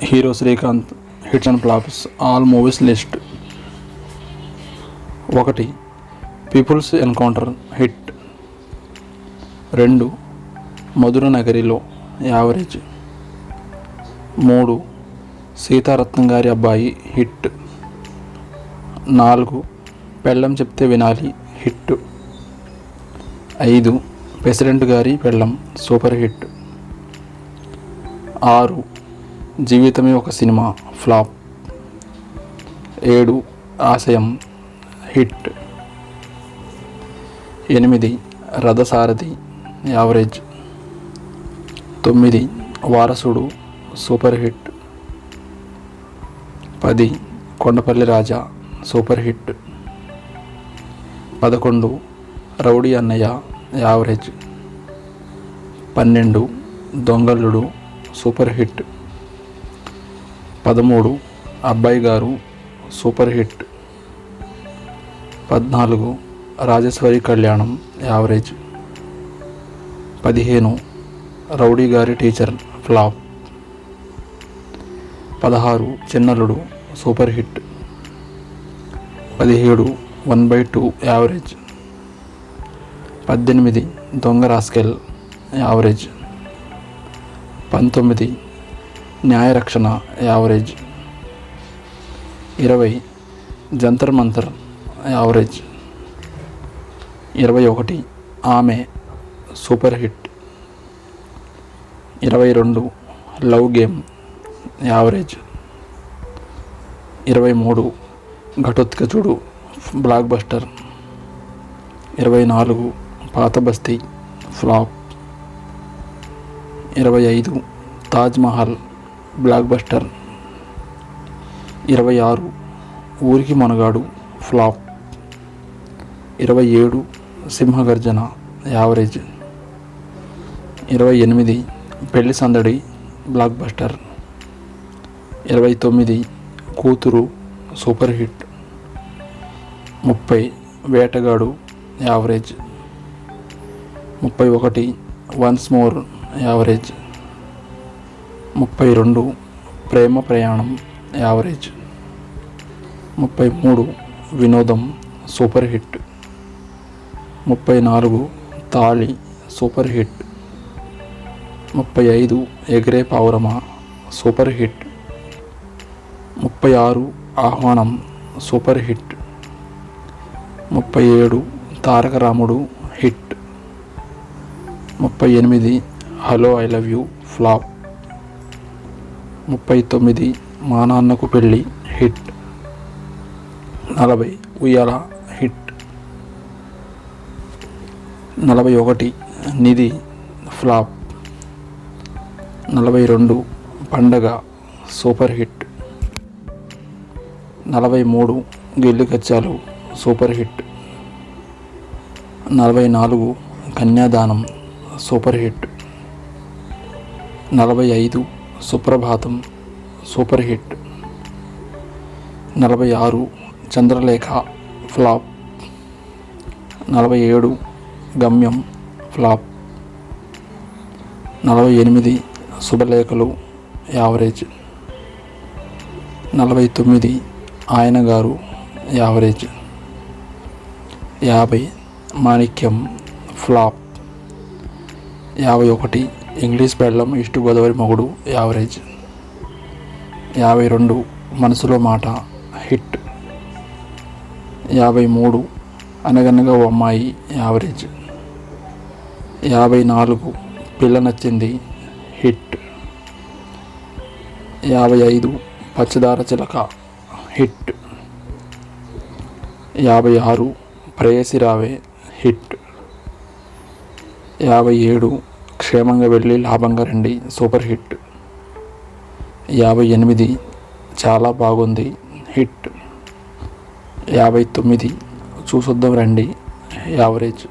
Hero Srikanth hits and flops all movies list. 1. People's encounter hit. 2. Madhura నగరిలో average. 3. Seetharatnam గారి అబ్బాయి hit. 4. పెళ్ళం చెప్తే వినాలి హిట్. 5. ప్రెసిడెంట్ గారి పెళ్ళం సూపర్ హిట్. 6. జీవితమే ఒక సినిమా ఫ్లాప్. 7. ఆశయం హిట్. 8. రథసారథి average. 9. Varasudu super hit. 10. Kondapalli Raja super hit. 11. Rowdy అన్నయ్య యావరేజ్. 12. Dongaludu super hit. 13. అబ్బాయి గారు super hit. 14. Rajeswari Kalyanam average. 15. Rowdy గారి teacher flop. 16. Chinnaludu super hit. 17. 1/2 average. 18. దొంగ rascal average. 19. Nyayarakshana average. 20. Jantar Mantar average. 21. ఆమె super hit. 22. Love game average. 23. Ghatotkachudu blockbuster. 24. పాత బస్తీ flop. 25. Taj Mahal block buster. 26. ఊరికి మనగాడు flop. 27. సింహగర్జన average. 28. పెళ్లి సందడి బ్లాక్ బస్టర్. 29. కూతురు సూపర్ హిట్. 30. వేటగాడు యావరేజ్. 31. Once more average. 32. ప్రేమ ప్రయాణం యావరేజ్. 33. వినోదం సూపర్ హిట్. 34. తాళి సూపర్ హిట్. 35. ఎగిరే పావురమా సూపర్ హిట్. 36. ఆహ్వానం సూపర్ హిట్. 37. తారక రాముడు hit. 38. Hello I love you flop. 39. మా నాన్నకు పెళ్ళి హిట్. 40. ఉయ్యాల హిట్. 41. నిధి ఫ్లాప్. 42. పండగ సూపర్ హిట్. 43. గిల్లి కచ్చాలు సూపర్ హిట్. 44. కన్యాదానం సూపర్ హిట్. 45. సుప్రభాతం సూపర్ హిట్. 46. చంద్రలేఖ ఫ్లాప్. 47. గమ్యం ఫ్లాప్. 48. శుభలేఖలు యావరేజ్. 49. ఆయన గారు యావరేజ్. 50. మాణిక్యం ఫ్లాప్. 51. ఇంగ్లీష్ పెళ్ళం ఈస్ట్ గోదావరి మొగుడు యావరేజ్. 52. మనసులో మాట హిట్. 53. అనగనగా ఓ అమ్మాయి యావరేజ్. 54. పిల్ల నచ్చింది హిట్. 55. పచ్చదార చిలక హిట్. 56. ప్రేయసి రావే హిట్. 57. క్షేమంగా వెళ్ళి లాభంగా రండి సూపర్ హిట్. 58. చాలా బాగుంది హిట్. 59. చూసొద్దాం రండి యావరేజ్.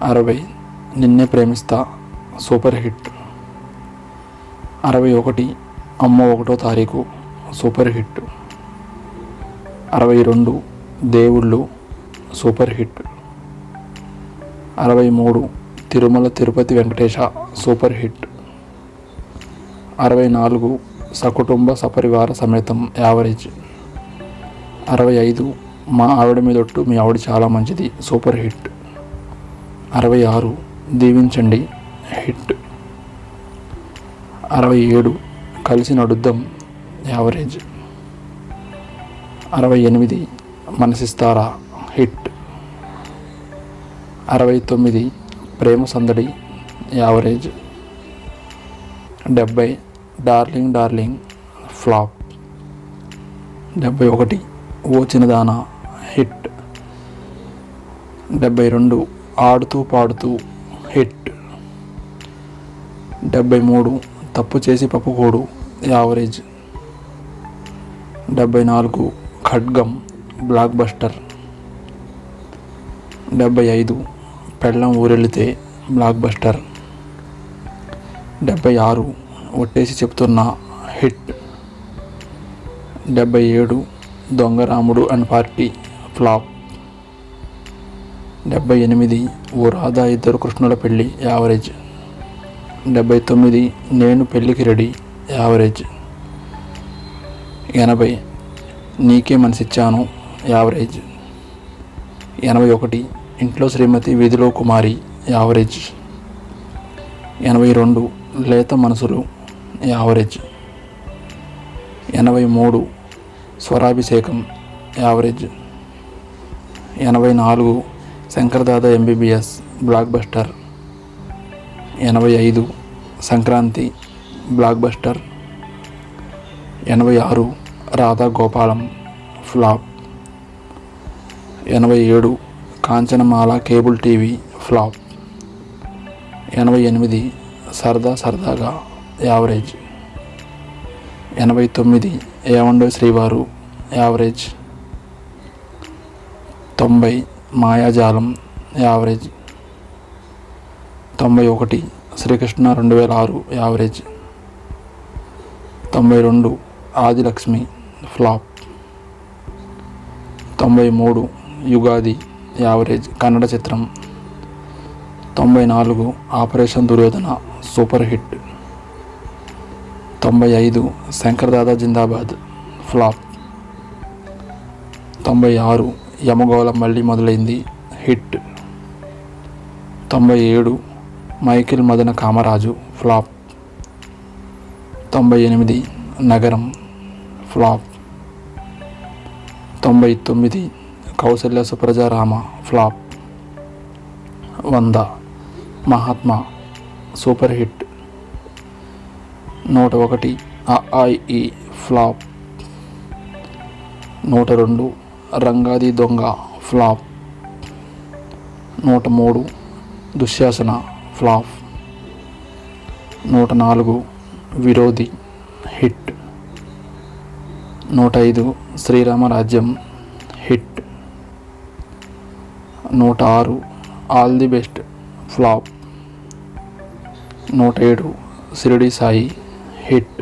60. నిన్నే ప్రేమిస్తా సూపర్ హిట్. 61. అమ్మ 1వ తారీఖు సూపర్ హిట్. 62. దేవుళ్ళు super hit. 63. Tirumala Tirupati Venkatesa super hit. 64 సకుటుంబ సపరివార సమేతం యావరేజ్. 65 మా ఆవిడ మీదొట్టు మీ ఆవిడ చాలా మంచిది సూపర్ హిట్. 66 దీవించండి హిట్. 67 కలిసి నడుద్దాం యావరేజ్. 68 మనసిస్తారా హిట్. 69 ప్రేమ సందడి యావరేజ్. 70 darling darling flop. 71 ఓ చిన్నదానా హిట్. 72 ఆడుతూ పాడుతూ హిట్. 73 తప్పు చేసి పప్పుకోడు యావరేజ్. 74 ఖడ్గం బ్లాక్ బస్టర్. 75 పెళ్ళం ఊరెళితే బ్లాక్ బస్టర్. 76 ఒట్టేసి చెప్తున్నా hit. 77 Donga Ramudu and party flop. 78 ఓ రాధా ఇద్దరు కృష్ణుల పెళ్ళి యావరేజ్. 79 నేను పెళ్ళికి రెడీ యావరేజ్. 80 నీకే మనసిచ్చాను యావరేజ్. 81 ఇంట్లో శ్రీమతి వీధిలో కుమారి యావరేజ్. 82 లేత మనసులు యావరేజ్. 83 స్వరాభిషేకం average. 84 Shankar Dada MBBS blockbuster. 85 Sankranthi blockbuster. 86 Radha Gopalam flop. 87 Kanchanamala cable TV flop. 88 సరదా సరదాగా యావరేజ్. 89 ఏమండో శ్రీవారు average. 90 Mayajalam average. 91 Srikrishna 2006 average. 92 Adilakshmi flop. 93 Yugadi average Kannada చిత్రం. 94 operation Duryodhana super hit. 95 Shankar Dada జిందాబాద్ ఫ్లాప్. 96 యమగోళ మళ్ళీ మొదలైంది hit. 97 Michael Madana Kamaraju flop. 98 నగరం flop. 99 Kausalya Suprajarama flop. 100 Mahatma super hit. 101 అఐఈ ఫ్లాప్. 102 రంగాది దొంగ ఫ్లాప్. 103 దుశ్శాసన ఫ్లాప్. 104 విరోధి hit. 105 Sriramarajyam hit. 106 all the best flop. 107 Shirdi Sai hit.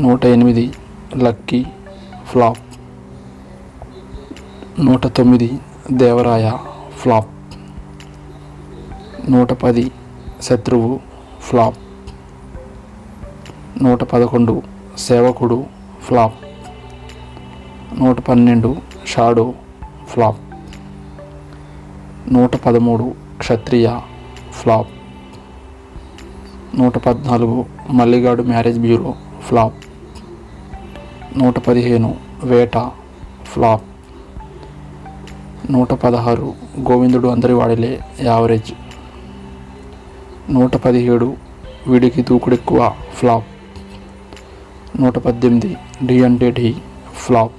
108 lucky flop. 109 Devaraya flop. 110 శత్రువు ఫ్లాప్. 111 సేవకుడు ఫ్లాప్. 112 shadow flop. 113 క్షత్రియ flop. 114 Malligadu marriage bureau flop. 115 వేట ఫ్లాప్. 116 గోవిందుడు అందరి వాడిలే యావరేజ్. 117 వీడికి దూకుడెక్కువ ఫ్లాప్. 118 డి అంటే డి ఫ్లాప్.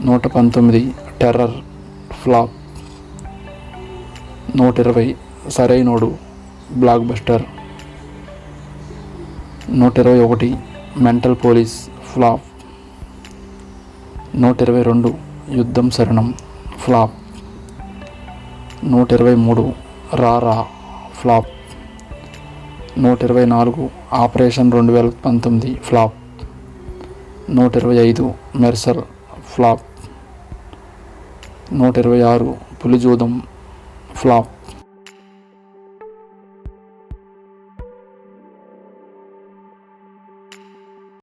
119 terror flop. 120 సరైనోడు blockbuster. 121 mental police flop. 122 యుద్ధం శరణం ఫ్లాప్. 123 రారా flop. 124 operation 2019 flop. 125 Mersal flop. 126 పులిజూదం ఫ్లాప్.